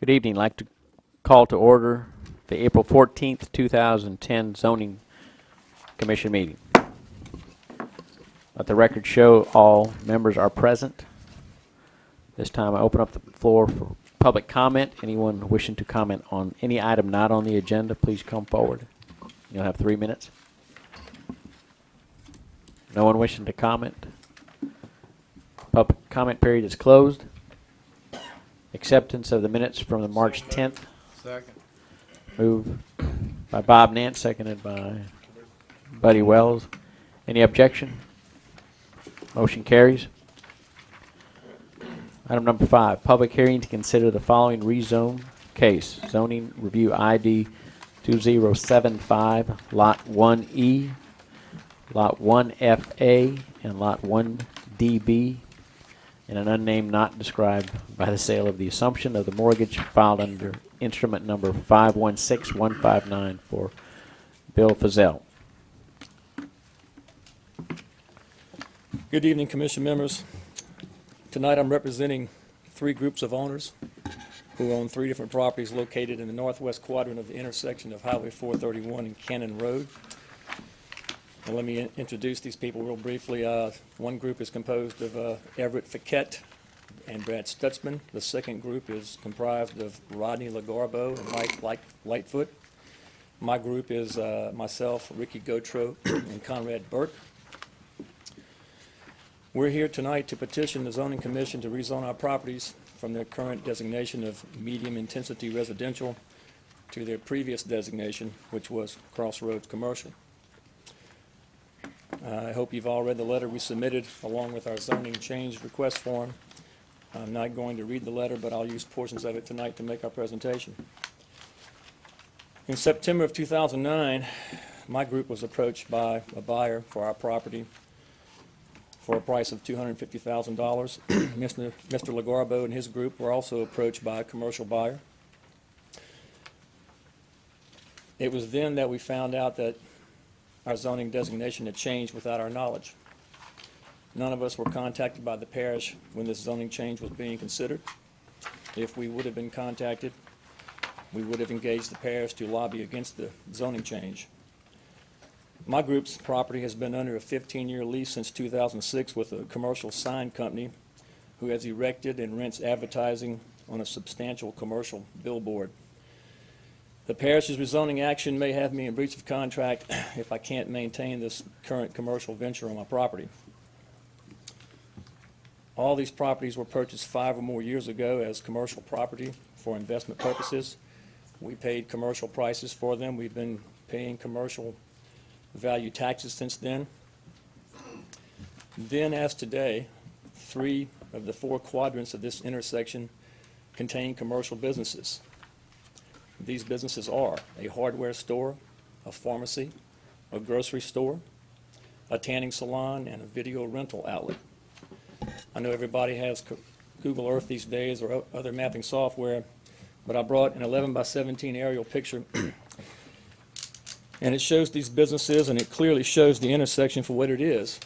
Good evening. I'd like to call to order the April 14th, 2010 Zoning Commission meeting. Let the record show all members are present. This time I open up the floor for public comment. Anyone wishing to comment on any item not on the agenda, please come forward. You'll have 3 minutes. No one wishing to comment. Public comment period is closed. Acceptance of the minutes from the March 10th. Second. Moved by Bob Nance, seconded by Buddy Wells. Any objection? Motion carries. Item number 5, public hearing to consider the following rezone case. Zoning review ID 2075, Lot 1E, Lot 1FA, and Lot 1DB, and an unnamed not described by the sale of the assumption of the mortgage filed under instrument number 516159 for Bill Fazell. Good evening, Commission members. Tonight I'm representing 3 groups of owners who own 3 different properties located in the northwest quadrant of the intersection of Highway 431 and Cannon Road. And let me introduce these people real briefly. One group is composed of Everett Fiquette and Brad Stutzman. The second group is comprised of Rodney Lagarbo and Mike Lightfoot. My group is myself, Ricky Gautreaux, and Conrad Burke. We're here tonight to petition the Zoning Commission to rezone our properties from their current designation of medium-intensity residential to their previous designation, which was Crossroads Commercial. I hope you've all read the letter we submitted along with our zoning change request form. I'm not going to read the letter, but I'll use portions of it tonight to make our presentation. In September of 2009, my group was approached by a buyer for our property for a price of $250,000. Mr. Lagarbo and his group were also approached by a commercial buyer. It was then that we found out that our zoning designation had changed without our knowledge. None of us were contacted by the parish when this zoning change was being considered. If we would have been contacted, we would have engaged the parish to lobby against the zoning change. My group's property has been under a 15-year lease since 2006 with a commercial sign company who has erected and rents advertising on a substantial commercial billboard. The parish's rezoning action may have me in breach of contract if I can't maintain this current commercial venture on my property. All these properties were purchased 5 or more years ago as commercial property for investment purposes. We paid commercial prices for them. We've been paying commercial value taxes since then. Then, as today, 3 of the 4 quadrants of this intersection contain commercial businesses. These businesses are a hardware store, a pharmacy, a grocery store, a tanning salon, and a video rental outlet. I know everybody has Google Earth these days or other mapping software, but I brought an 11 by 17 aerial picture and it shows these businesses, and it clearly shows the intersection for what it is,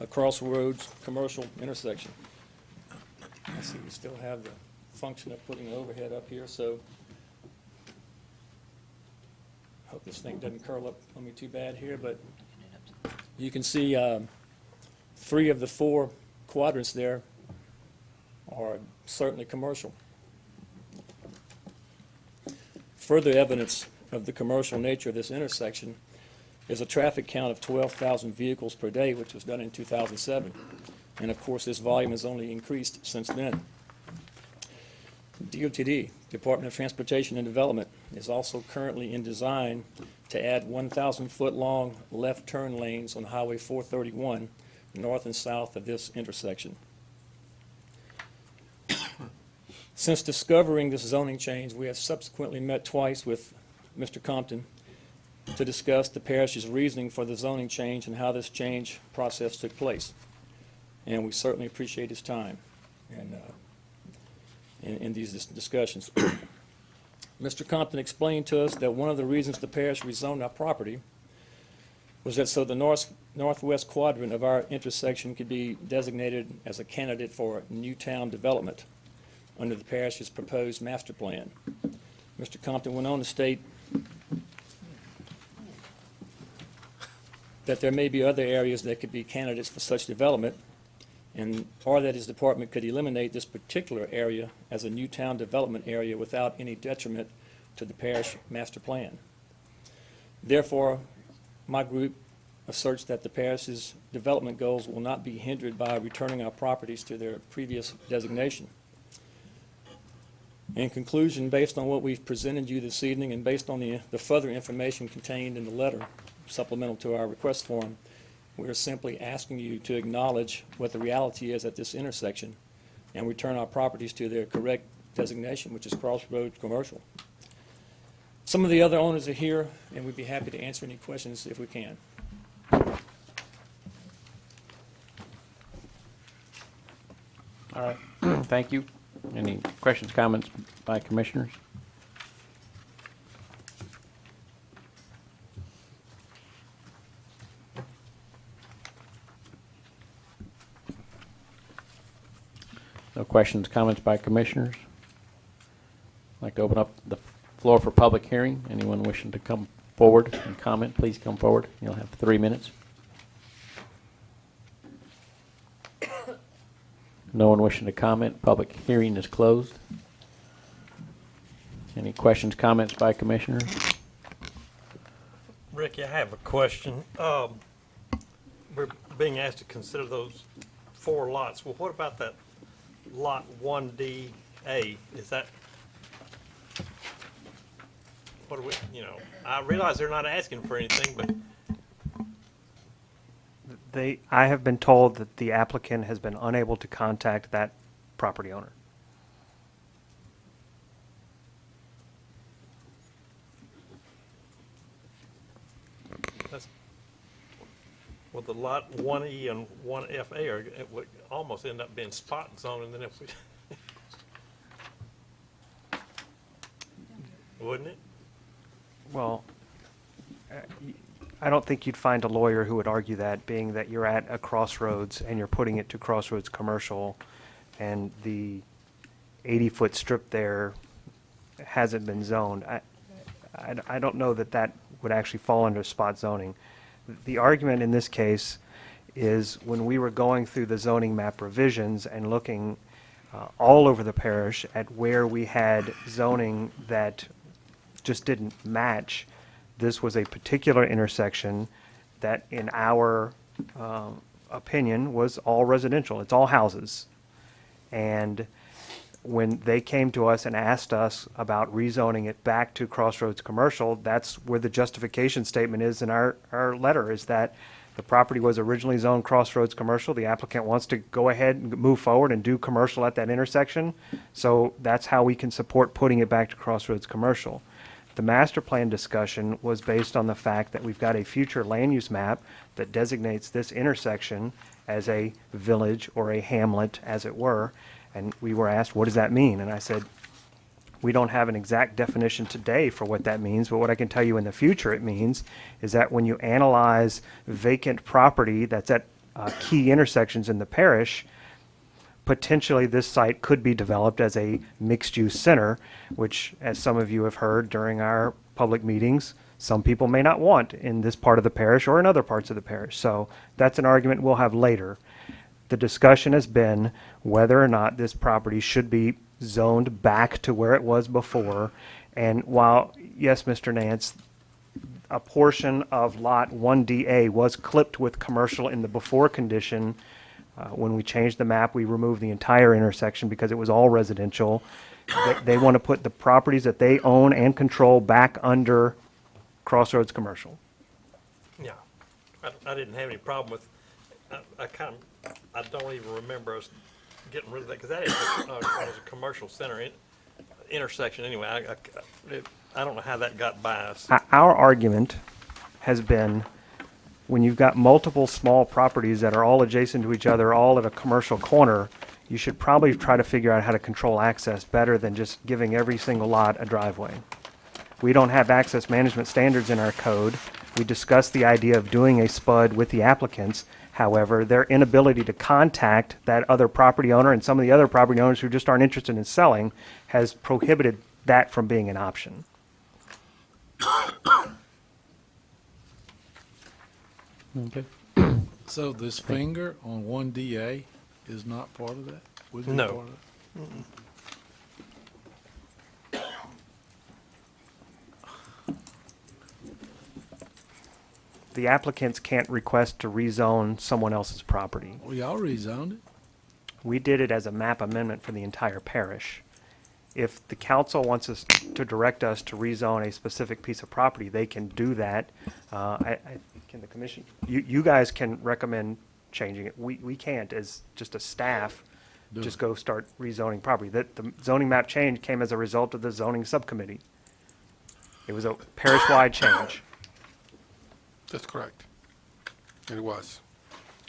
a crossroads commercial intersection. I see we still have the function of putting the overhead up here, so I hope this thing doesn't curl up on me too bad here, but you can see 3 of the 4 quadrants there are certainly commercial. Further evidence of the commercial nature of this intersection is a traffic count of 12,000 vehicles per day, which was done in 2007. And of course, this volume has only increased since then. DOTD, Department of Transportation and Development, is also currently in design to add 1,000-foot long left turn lanes on Highway 431 north and south of this intersection. Since discovering this zoning change, we have subsequently met twice with Mr. Compton to discuss the parish's reasoning for the zoning change and how this change process took place. And we certainly appreciate his time and in these discussions. Mr. Compton explained to us that one of the reasons the parish rezoned our property was that so the northwest quadrant of our intersection could be designated as a candidate for new town development. under the parish's proposed master plan. Mr. Compton went on to state that there may be other areas that could be candidates for such development, or that his department could eliminate this particular area as a new town development area without any detriment to the parish master plan. Therefore, my group asserts that the parish's development goals will not be hindered by returning our properties to their previous designation. In conclusion, based on what we've presented you this evening and based on the further information contained in the letter supplemental to our request form, we're simply asking you to acknowledge what the reality is at this intersection and return our properties to their correct designation, which is Crossroads Commercial. Some of the other owners are here, and we'd be happy to answer any questions if we can. All right, thank you. Any questions, comments by commissioners? No questions, comments by commissioners? I'd like to open up the floor for public hearing. Anyone wishing to come forward and comment, please come forward. You'll have 3 minutes. No one wishing to comment. Public hearing is closed. Any questions, comments by commissioners? Ricky, I have a question. We're being asked to consider those 4 lots. Well, what about that lot 1DA? Is that, what do we, I realize they're not asking for anything, but I have been told that the applicant has been unable to contact that property owner. that's, well, the lot 1E and 1FA it would almost end up being spot zoning then if we, wouldn't it? Well, I don't think you'd find a lawyer who would argue that, being that you're at a crossroads and you're putting it to Crossroads Commercial, and the 80-foot strip there hasn't been zoned. I don't know that that would actually fall under spot zoning. The argument in this case is when we were going through the zoning map revisions and looking all over the parish at where we had zoning that just didn't match, this was a particular intersection that, in our opinion, was all residential. It's all houses. And when they came to us and asked us about rezoning it back to Crossroads Commercial, that's where the justification statement is in our letter, is that the property was originally zoned Crossroads Commercial. The applicant wants to go ahead and move forward and do commercial at that intersection. So that's how we can support putting it back to Crossroads Commercial. The master plan discussion was based on the fact that we've got a future land use map that designates this intersection as a village or a hamlet, as it were. And we were asked, what does that mean? And I said, we don't have an exact definition today for what that means, but what I can tell you in the future it means is that when you analyze vacant property that's at key intersections in the parish, potentially this site could be developed as a mixed-use center, which, as some of you have heard during our public meetings, some people may not want in this part of the parish or in other parts of the parish. So that's an argument we'll have later. The discussion has been whether or not this property should be zoned back to where it was before. And while, yes, Mr. Nance, a portion of lot 1DA was clipped with commercial in the before condition, when we changed the map, we removed the entire intersection because it was all residential. They want to put the properties that they own and control back under Crossroads Commercial. Yeah, I didn't have any problem with, I don't even remember us getting rid of that, because that is was a commercial center intersection anyway. I don't know how that got by us. Our argument has been, when you've got multiple small properties that are all adjacent to each other, all at a commercial corner, you should probably try to figure out how to control access better than just giving every single lot a driveway. We don't have access management standards in our code. We discussed the idea of doing a SPUD with the applicants. However, their inability to contact that other property owner and some of the other property owners who just aren't interested in selling has prohibited that from being an option. Okay. So this finger on 1DA is not part of that? Would be No. part of it? The applicants can't request to rezone someone else's property. Well, y'all rezoned it. We did it as a map amendment for the entire parish. If the council wants us to direct us to rezone a specific piece of property, they can do that. Can the commission, you guys can recommend changing it. We can't, as just a staff, just go start rezoning property. The zoning map change came as a result of the zoning subcommittee. It was a parish-wide change. That's correct. It was.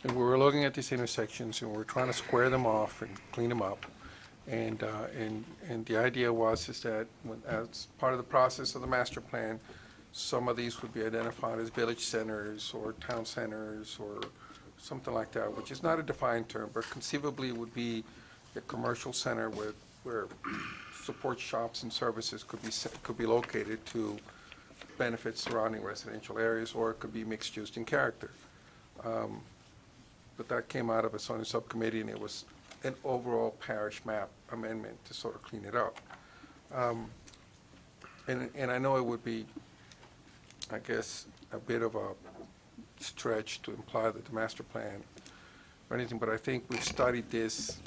And we were looking at these intersections, and we were trying to square them off and clean them up. And the idea was is that as part of the process of the master plan, some of these would be identified as village centers or town centers or something like that, which is not a defined term, but conceivably would be a commercial center where support shops and services could be located to benefit surrounding residential areas, or it could be mixed use in character. But that came out of a zoning subcommittee, and it was an overall parish map amendment to sort of clean it up. And I know it would be, I guess, a bit of a stretch to imply that the master plan or anything, but I think we've studied this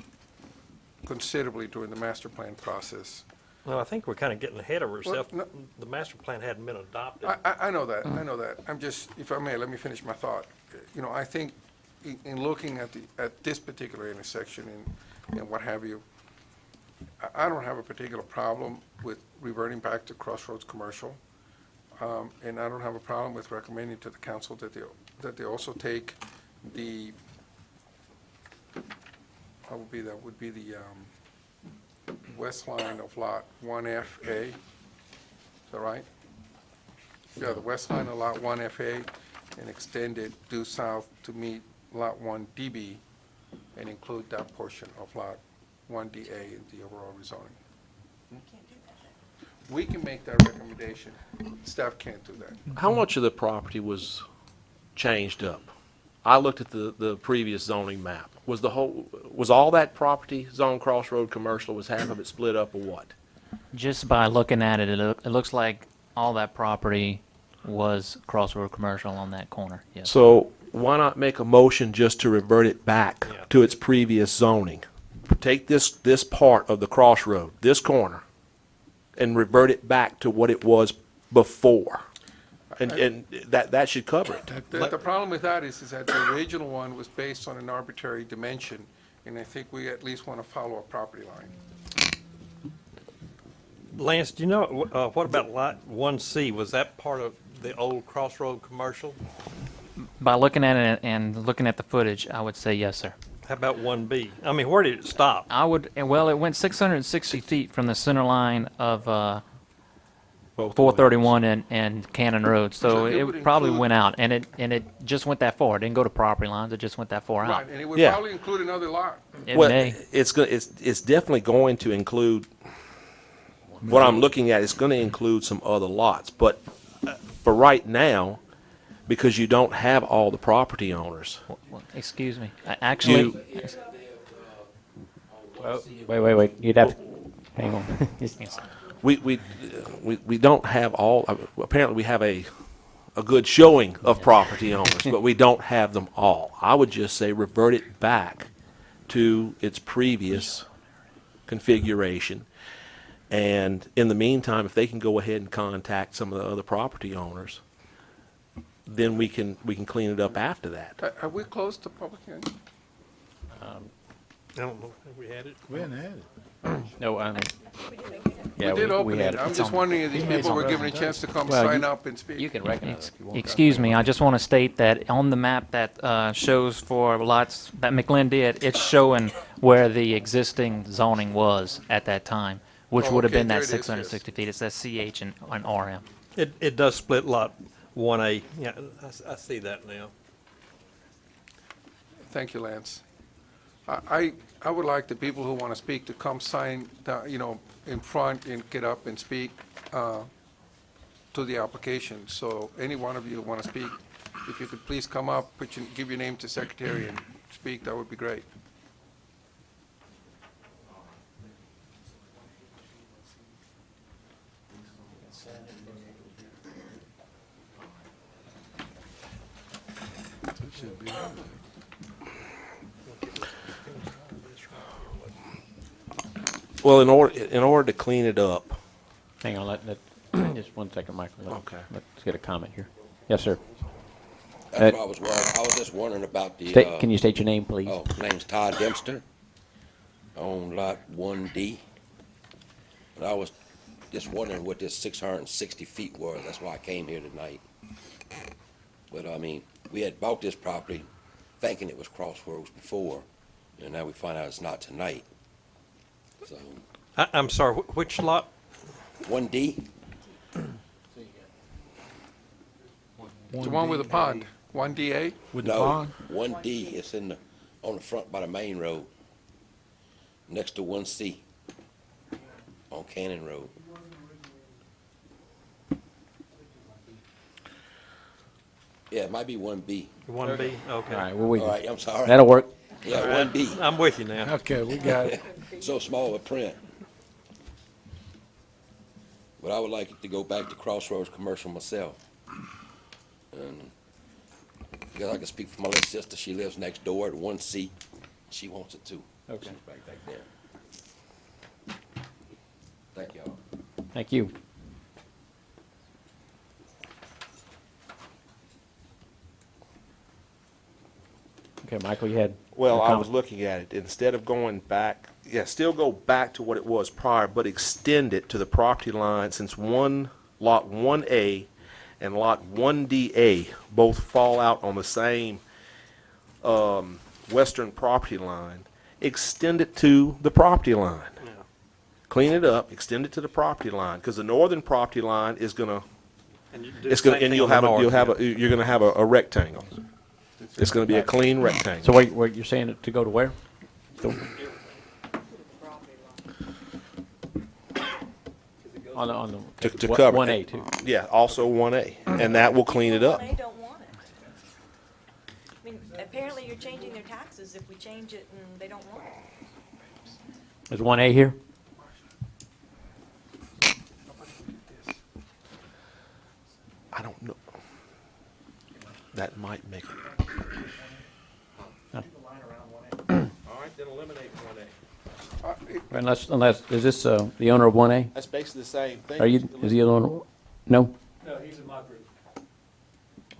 considerably during the master plan process. Well, I think we're kind of getting ahead of ourselves. Well, The master plan hadn't been adopted. I know that, I know that. I'm just, if I may, let me finish my thought. You know, I think in looking at this particular intersection and what have you, I don't have a particular problem with reverting back to Crossroads Commercial. And I don't have a problem with recommending to the council that they also take the, what would be that, would be the west line of Lot 1FA. Is that right? Yeah, the west line of Lot 1FA, and extend it due south to meet Lot 1DB and include that portion of Lot 1DA in the overall rezoning. We can make that recommendation. Staff can't do that. How much of the property was changed up? I looked at the previous zoning map. Was all that property zone crossroad commercial? Was half of it split up or what? Just by looking at it, it looks like all that property was crossroad commercial on that corner, yes. So why not make a motion just to revert it back Yeah. to its previous zoning? Take this part of the crossroad, this corner, and revert it back to what it was before. And that should cover it. The problem with that is that the original one was based on an arbitrary dimension, and I think we at least want to follow a property line. Lance, do you know, what about Lot 1C? Was that part of the old Crossroad Commercial? By looking at it and looking at the footage, I would say yes, sir. How about 1B? I mean, where did it stop? Well, it went 660 feet from the center line of Both 431 and Cannon Road, so So it would it probably include- went out, and it just went that far. It didn't go to property lines, it just went that far out. Right, and it would Yeah. probably include another lot. It Well, may. it's definitely going to include, what I'm looking at is going to include some other lots. But for right now, because you don't have all the property owners, Well, excuse me. Actually, Wait. You'd have to, hang on. we don't have all, apparently we have a good showing of property owners, but we don't have them all. I would just say revert it back to its previous configuration. And in the meantime, if they can go ahead and contact some of the other property owners, then we can clean it up after that. Have we closed the public hearing? I don't know, have we had it? We hadn't had it. No, yeah, We did open had it. I'm just wondering if these people were given a chance to come Well, sign you- up and speak. You can recognize if you want. excuse me, I just want to state that on the map that shows for lots, that McLean did, it's showing where the existing zoning was at that time, which Oh, would have okay, been there that it is, yes. 660 feet. It's that CH and RM. It does split Lot 1A. Yeah, I see that now. Thank you, Lance. I would like the people who want to speak to come sign, in front and get up and speak to the application. So any one of you who want to speak, if you could please come up, give your name to secretary and speak, that would be great. That should be. Well, in order to clean it up, Hang on, just 1 second, Michael. Okay. Let's get a comment here. Yes, sir. That's what I was wondering. I was just wondering about the, Can you state your name, please? oh, name's Todd Dempster, on lot 1D. And I was just wondering what this 660 feet was. That's why I came here tonight. But, I mean, we had bought this property thinking it was Crossroads before, and now we find out it's not tonight. So, I'm sorry, which lot? 1D? The one with the pond, 1DA? With the No, pond? 1D, it's on the front by the main road, next to 1C, on Cannon Road. Yeah, it might be 1B. 1B? All Okay. right, well, All right, I'm sorry. that'll work. Yeah, 1B. I'm with you now. Okay, we got it. So small of a print. But I would like it to go back to Crossroads Commercial myself. And because I can speak for my little sister, she lives next door at 1C. She wants it too. Okay. She's back there. Thank y'all. Thank you. Okay, Michael, you had. well, a I comment? was looking at it, instead of going back, yeah, still go back to what it was prior, but extend it to the property line, since lot 1A and lot 1DA both fall out on the same western property line. Extend it to the property line. Clean it up, extend it to the property line, because the northern property line is gonna, And you do it's the gonna, same and thing you'll on the have a, north, yeah. you're gonna have a rectangle. It's gonna be a clean rectangle. So what you're saying to go to where? On the. To cover. 1A too. Yeah, also 1A, and that will clean it up. They don't want it. I mean, apparently you're changing their taxes if we change it and they don't want it. Is 1A here? I don't know. That might make it. No. All right, then eliminate 1A. Unless, is this the owner of 1A? That's basically the same thing. Are you, is he the owner? No? No, he's in my group.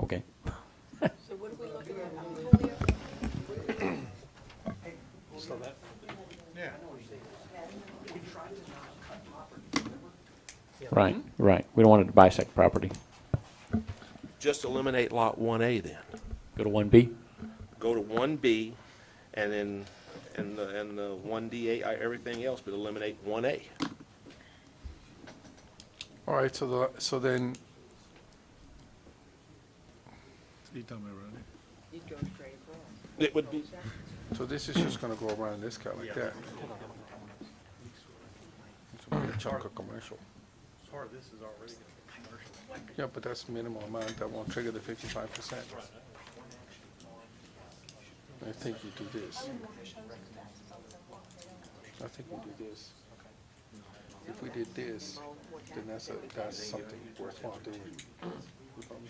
Okay. So what are we looking at? So that, Right, right. We don't want it to bisect property. Just eliminate lot 1A then. Go to 1B? Go to 1B, and then, and the 1DA, everything else, but eliminate 1A. All right, so then, You talking about running? You'd go straight across. It would be, so this is just gonna go around this guy like that. It's a big chunk of commercial. part of this is already going to be commercial. Yeah, but that's minimal amount, that won't trigger the 55%. I think you do this. I think we do this. If we did this, then that's something worthwhile doing. You know what I'm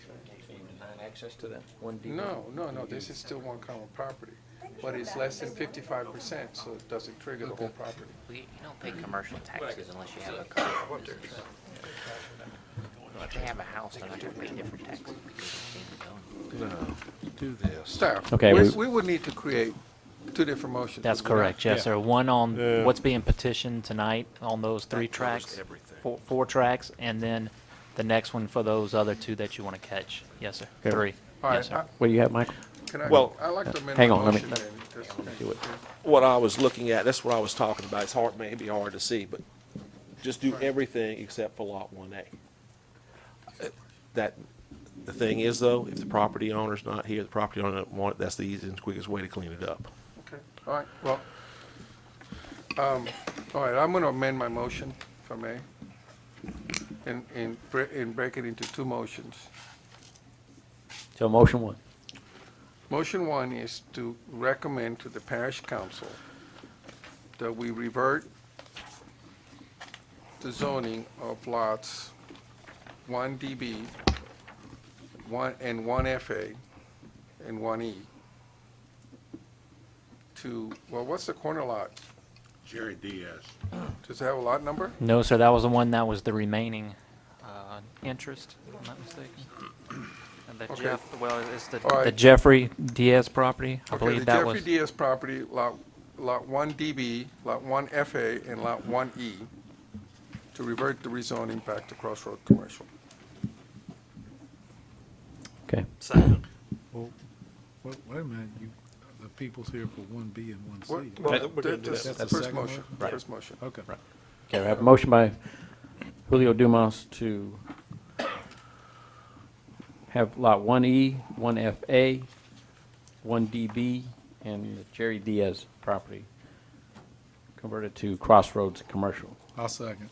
saying? Access to that 1D? No, this is still one common property, but it's less than 55%, so it doesn't trigger the whole property. You don't pay commercial taxes unless you have a car. If they have a house, they're not gonna pay different taxes because it's being done. no, do this. Staff, Okay, we would need to create two different motions. That's would we not? correct, yes, sir. One on Yeah. what's being petitioned tonight on those three That covers tracks, everything. four tracks, and then the next one for those other two that you want to catch. Yes, sir. Okay. Three. All Yes, right, sir. What do you have, Michael? Well, I'd like to amend hang my on, let me- motion then. Just- do it. What I was looking at, that's what I was talking about. It's hard, maybe hard to see, but just do everything except for lot 1A. That The thing is, though, if the property owner's not here, the property owner doesn't want it, that's the easiest and quickest way to clean it up. Okay, all right, well, all right, I'm going to amend my motion, if I may, and break it into two motions. So motion one. Motion one is to recommend to the parish council that we revert the zoning of lots 1DB, 1FA, and 1E to, well, what's the corner lot? Jerry Diaz. Does it have a lot number? No, sir, that was the one that was the remaining interest, if I'm not mistaken. And the Okay. Well, it's the All right. the Jeffrey Diaz property. I Okay, believe the that Jeffrey was. Diaz property, lot 1DB, lot 1FA, and lot 1E, to revert the rezoning back to Crossroad Commercial. Okay. Second. Well, wait a minute, the people's here for 1B and 1C. Well, we're gonna do that's that. the That's the first second motion, motion? first motion. Okay. Okay, we have a motion by Julio Dumas to have lot 1E, 1FA, 1DB, and the Jerry Diaz property converted to Crossroads Commercial. I'll second.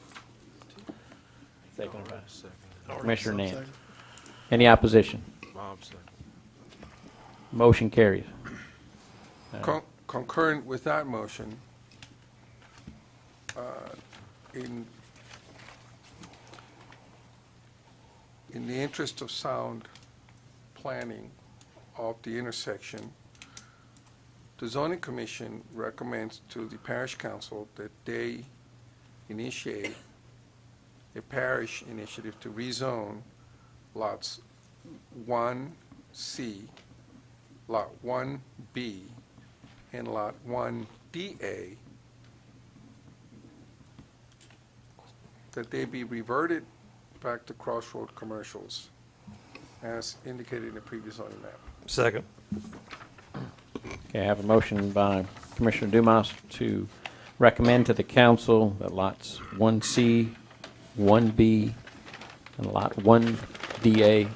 Seconded by Commissioner Nance. Any opposition? Motion carries. Concurrent with that motion, in the interest of sound planning of the intersection, the zoning commission recommends to the parish council that they initiate a parish initiative to rezone lots 1C, lot 1B, and lot 1DA, that they be reverted back to Crossroad Commercials as indicated in the previous zoning map. Second. Okay, I have a motion by Commissioner Dumas to recommend to the council that lots 1C, 1B, and lot 1DA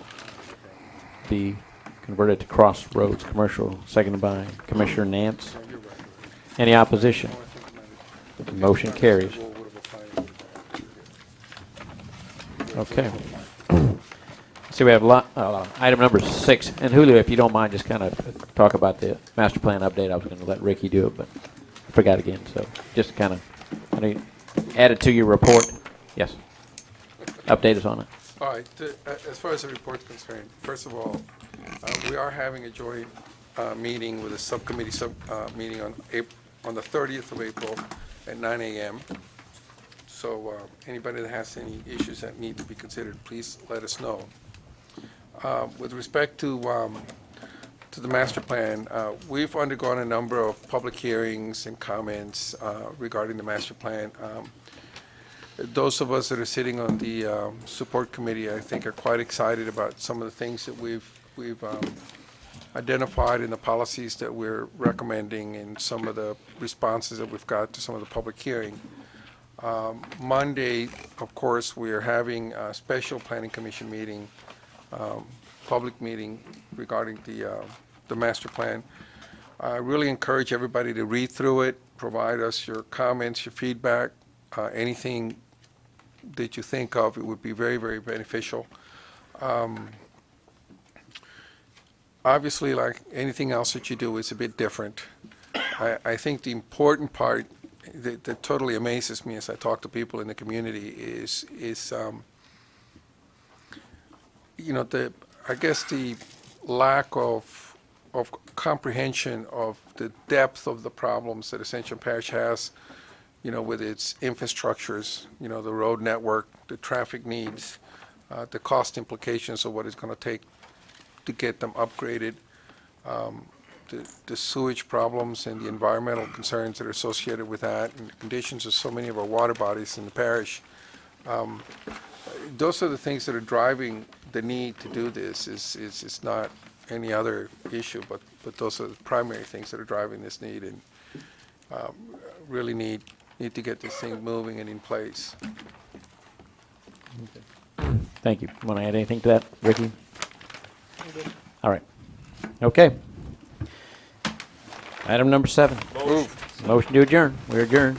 be converted to Crossroads Commercial, seconded by Commissioner Nance. Any opposition? The motion carries. Okay. See, we have item number 6. And Julio, if you don't mind, just kind of talk about the master plan update. I was going to let Ricky do it, but I forgot again. So just kind of add it to your report. Yes. Update us on it. All right, as far as the report's concerned, first of all, we are having a joint meeting with a subcommittee meeting on the 30th of April at 9 a.m. So anybody that has any issues that need to be considered, please let us know. With respect to the master plan, we've undergone a number of public hearings and comments regarding the master plan. Those of us that are sitting on the support committee, I think, are quite excited about some of the things that we've identified in the policies that we're recommending and some of the responses that we've got to some of the public hearing. Monday, of course, we are having a special planning commission meeting, public meeting regarding the master plan. I really encourage everybody to read through it, provide us your comments, your feedback, anything that you think of. It would be very, very beneficial. Obviously, like anything else that you do, it's a bit different. I think the important part that totally amazes me as I talk to people in the community is I guess the lack of comprehension of the depth of the problems that Ascension Parish has, with its infrastructures, the road network, the traffic needs, the cost implications of what it's going to take to get them upgraded, the sewage problems and the environmental concerns that are associated with that, and the conditions of so many of our water bodies in the parish. Those are the things that are driving the need to do this. It's not any other issue, but those are the primary things that are driving this need, and really need to get this thing moving and in place. Thank you. Want to add anything to that, Ricky? All right. Okay. Item number 7. Motion. Motion to adjourn. We're adjourned.